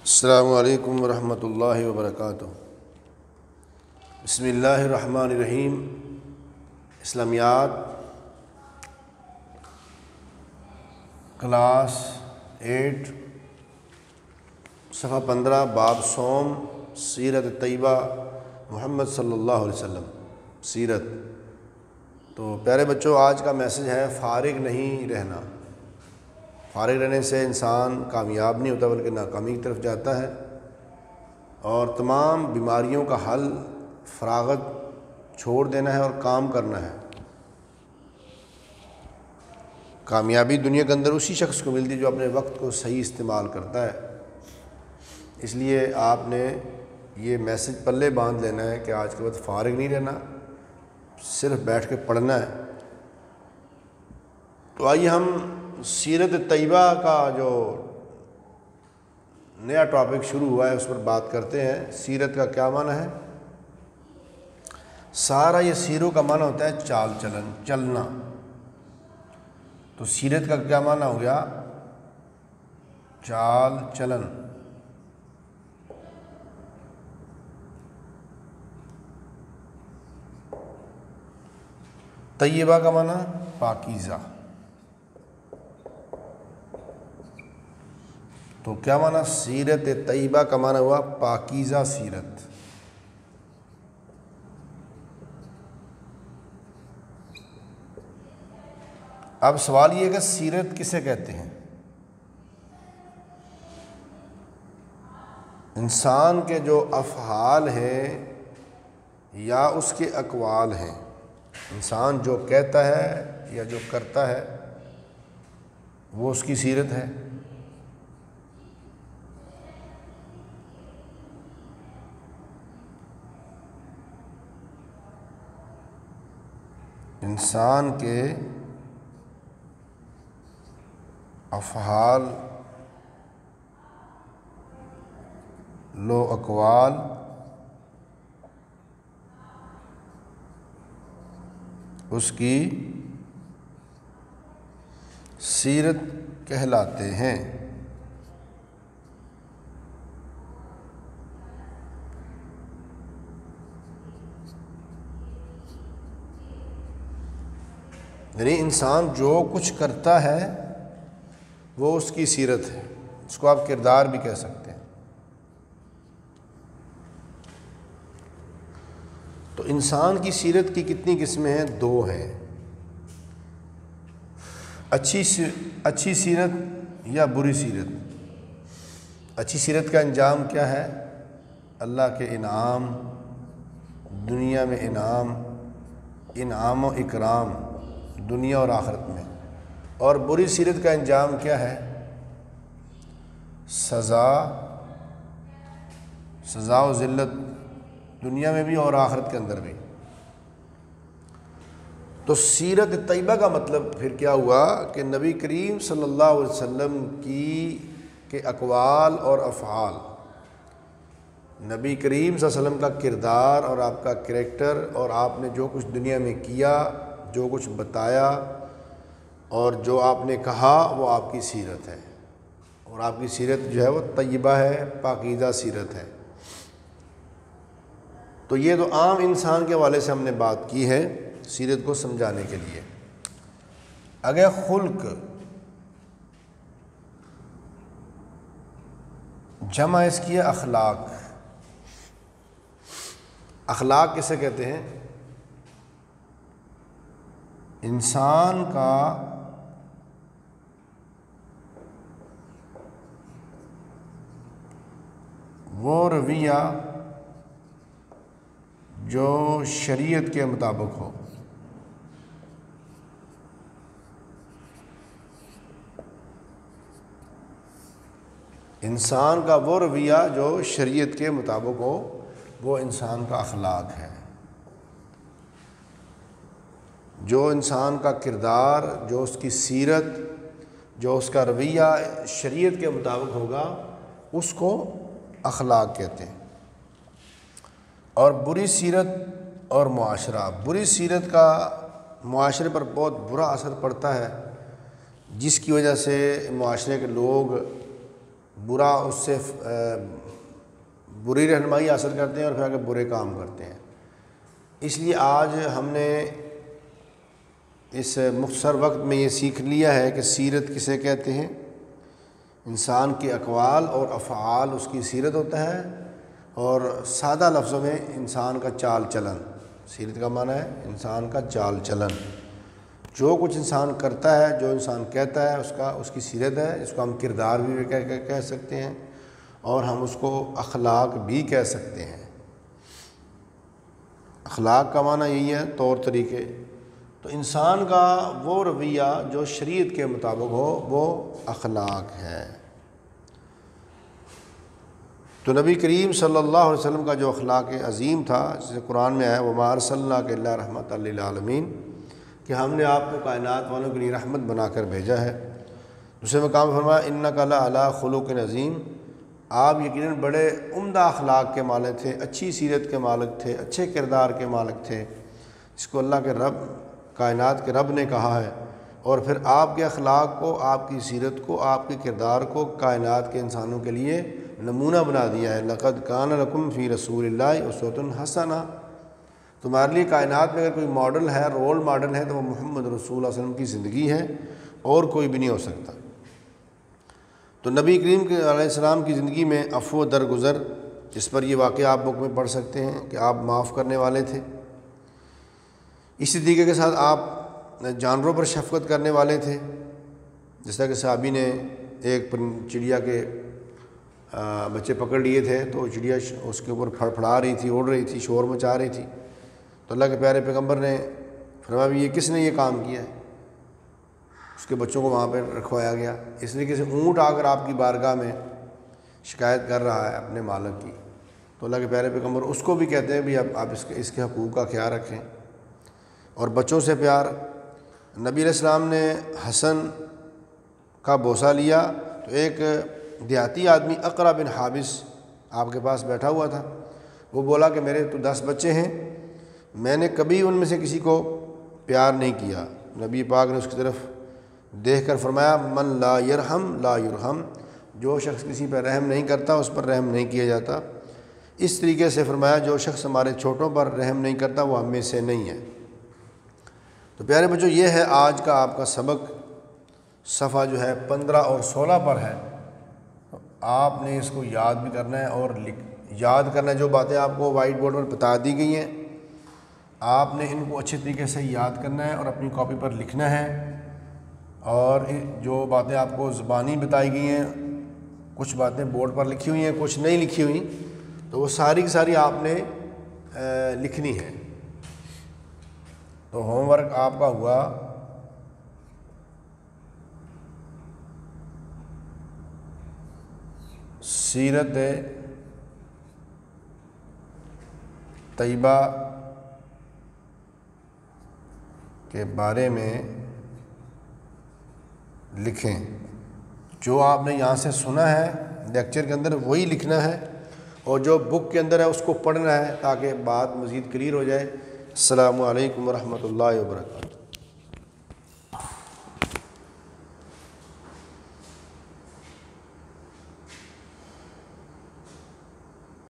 السلام علیکم ورحمۃ اللہ وبرکاتہ۔ بسم اللہ الرحمن الرحیم۔ اسلامیات کلاس 8 صفحہ 15 باب صوم سیرت طیبہ محمد صلی اللہ علیہ وسلم سیرت۔ تو پیارے بچوں، آج کا میسج ہے فارغ نہیں رہنا۔ فارغ رہنے سے انسان کامیاب نہیں ہوتا بلکہ ناکامی کی طرف جاتا ہے، اور تمام بیماریوں کا حل فراغت چھوڑ دینا ہے اور کام کرنا ہے۔ کامیابی دنیا کے اندر اسی شخص کو ملتی ہے جو اپنے وقت کو صحیح استعمال کرتا ہے۔ اس لیے آپ نے یہ میسج پلے باندھ لینا ہے کہ آج کے وقت فارغ نہیں رہنا، صرف بیٹھ کے پڑھنا ہے۔ تو آئیے ہم سیرت طیبہ کا جو نیا ٹاپک شروع ہوا ہے اس پر بات کرتے ہیں۔ سیرت کا کیا معنی ہے؟ سارا یہ سیروں کا معنی ہوتا ہے چال چلن، چلنا۔ تو سیرت کا کیا معنی ہو گیا؟ چال چلن۔ طیبہ کا معنی پاکیزہ۔ تو کیا معنی؟ سیرت طیبہ کا معنی ہوا پاکیزہ سیرت۔ اب سوال یہ ہے کہ سیرت کسے کہتے ہیں؟ انسان کے جو افعال ہیں یا اس کے اقوال ہیں، انسان جو کہتا ہے یا جو کرتا ہے وہ اس کی سیرت ہے۔ انسان کے افعال و اقوال اس کی سیرت کہلاتے ہیں۔ یعنی انسان جو کچھ کرتا ہے وہ اس کی سیرت ہے، اس کو آپ کردار بھی کہہ سکتے ہیں۔ تو انسان کی سیرت کی کتنی قسمیں ہیں؟ 2 ہیں۔ اچھی سیرت یا بری سیرت۔ اچھی سیرت کا انجام کیا ہے؟ اللہ کے انعام، دنیا میں انعام و اکرام دنیا اور آخرت میں۔ اور بری سیرت کا انجام کیا ہے؟ سزا و ذلت دنیا میں بھی اور آخرت کے اندر بھی۔ تو سیرت طیبہ کا مطلب پھر کیا ہوا کہ نبی کریم صلی اللہ علیہ وسلم کے اقوال اور افعال، نبی کریم صلی اللہ علیہ وسلم کا کردار اور آپ کا کریکٹر، اور آپ نے جو کچھ دنیا میں کیا، جو کچھ بتایا اور جو آپ نے کہا، وہ آپ کی سیرت ہے۔ اور آپ کی سیرت جو ہے وہ طیبہ ہے، پاکیزہ سیرت ہے۔ تو یہ تو عام انسان کے حوالے سے ہم نے بات کی ہے سیرت کو سمجھانے کے لیے۔ اگر خلق جمع اس کی ہے اخلاق۔ اخلاق کسے کہتے ہیں؟ انسان کا وہ رویہ جو شریعت کے مطابق ہو۔ انسان کا وہ رویہ جو شریعت کے مطابق ہو، وہ انسان کا اخلاق ہے۔ جو انسان کا کردار، جو اس کی سیرت، جو اس کا رویہ شریعت کے مطابق ہوگا، اس کو اخلاق کہتے ہیں۔ اور بری سیرت اور معاشرہ، بری سیرت کا معاشرے پر بہت برا اثر پڑتا ہے، جس کی وجہ سے معاشرے کے لوگ برا اس سے بری رہنمائی حاصل کرتے ہیں اور پھر آگے برے کام کرتے ہیں۔ اس لیے آج ہم نے اس مختصر وقت میں یہ سیکھ لیا ہے کہ سیرت کسے کہتے ہیں۔ انسان کے اقوال اور افعال اس کی سیرت ہوتا ہے، اور سادہ لفظوں میں انسان کا چال چلن۔ سیرت کا معنی ہے انسان کا چال چلن، جو کچھ انسان کرتا ہے، جو انسان کہتا ہے، اس کی سیرت ہے، اس کو ہم کردار بھی کہہ سکتے ہیں، اور ہم اس کو اخلاق بھی کہہ سکتے ہیں۔ اخلاق کا معنی یہی ہے طور طریقے۔ تو انسان کا وہ رویہ جو شریعت کے مطابق ہو وہ اخلاق ہے۔ تو نبی کریم صلی اللہ علیہ وسلم کا جو اخلاق عظیم تھا، جسے قرآن میں آیا وَمَا أَرْسَلْنَاكَ إِلَّا رَحْمَةً لِّلْعَالَمِينَ، کہ ہم نے آپ کو کائنات والوں کے لیے رحمت بنا کر بھیجا ہے۔ دوسرے مقام میں فرمایا إِنَّكَ لَعَلَىٰ خُلُقٍ عَظِيمٍ، آپ یقیناً بڑے عمدہ اخلاق کے مالک تھے، اچھی سیرت کے مالک تھے، اچھے کردار کے مالک تھے، جس کو اللہ کے رب، کائنات کے رب نے کہا ہے، اور پھر آپ کے اخلاق کو، آپ کی سیرت کو، آپ کے کردار کو کائنات کے انسانوں کے لیے نمونہ بنا دیا ہے۔ لَقَدْ كَانَ لَكُمْ فِي رَسُولِ اللَّهِ أُسْوَةٌ حَسَنَةٌ، تمہارے لیے کائنات میں اگر کوئی ماڈل ہے، رول ماڈل ہے، تو وہ محمد رسول اللہ صلی اللہ علیہ وسلم کی زندگی ہے، اور کوئی بھی نہیں ہو سکتا۔ تو نبی کریم کے علیہ السلام کی زندگی میں عفو درگزر، جس پر یہ واقعہ آپ بک میں پڑھ سکتے ہیں کہ آپ معاف کرنے والے تھے۔ اسی طریقے کے ساتھ آپ جانوروں پر شفقت کرنے والے تھے، جس طرح کہ صحابی نے ایک چڑیا کے بچے پکڑ لیے تھے، تو چڑیا اس کے اوپر پھڑپھڑا رہی تھی، اڑ رہی تھی، شور مچا رہی تھی، تو اللہ کے پیارے پیغمبر نے فرمایا بھی یہ کس نے یہ کام کیا ہے؟ اس کے بچوں کو وہاں پہ رکھوایا گیا۔ اس طریقے سے اونٹ آ کر آپ کی بارگاہ میں شکایت کر رہا ہے اپنے مالک کی، تو اللہ کے پیارے پیغمبر اس کو بھی کہتے ہیں بھی آپ اس کے حقوق کا خیال رکھیں۔ اور بچوں سے پیار، نبی علیہ السلام نے حسن کا بوسہ لیا تو ایک دیہاتی آدمی اقرع بن حابس آپ کے پاس بیٹھا ہوا تھا، وہ بولا کہ میرے تو 10 بچے ہیں، میں نے کبھی ان میں سے کسی کو پیار نہیں کیا۔ نبی پاک نے اس کی طرف دیکھ کر فرمایا من لا یرحم لا یرحم، جو شخص کسی پر رحم نہیں کرتا اس پر رحم نہیں کیا جاتا۔ اس طریقے سے فرمایا جو شخص ہمارے چھوٹوں پر رحم نہیں کرتا وہ ہم میں سے نہیں ہے۔ تو پیارے بچوں، یہ ہے آج کا آپ کا سبق، صفحہ جو ہے 15 اور 16 پر ہے۔ آپ نے اس کو یاد بھی کرنا ہے اور یاد کرنا ہے، جو باتیں آپ کو وائٹ بورڈ پر بتا دی گئی ہیں آپ نے ان کو اچھے طریقے سے یاد کرنا ہے اور اپنی کاپی پر لکھنا ہے، اور جو باتیں آپ کو زبانی بتائی گئی ہیں، کچھ باتیں بورڈ پر لکھی ہوئی ہیں، کچھ نہیں لکھی ہوئی، تو وہ ساری کی ساری آپ نے لکھنی ہے۔ تو ہوم ورک آپ کا ہوا سیرت طیبہ کے بارے میں لکھیں۔ جو آپ نے یہاں سے سنا ہے لیکچر کے اندر وہی لکھنا ہے، اور جو بک کے اندر ہے اس کو پڑھنا ہے تاکہ بات مزید کلیئر ہو جائے۔ السلام علیکم ورحمۃ اللہ وبرکاتہ۔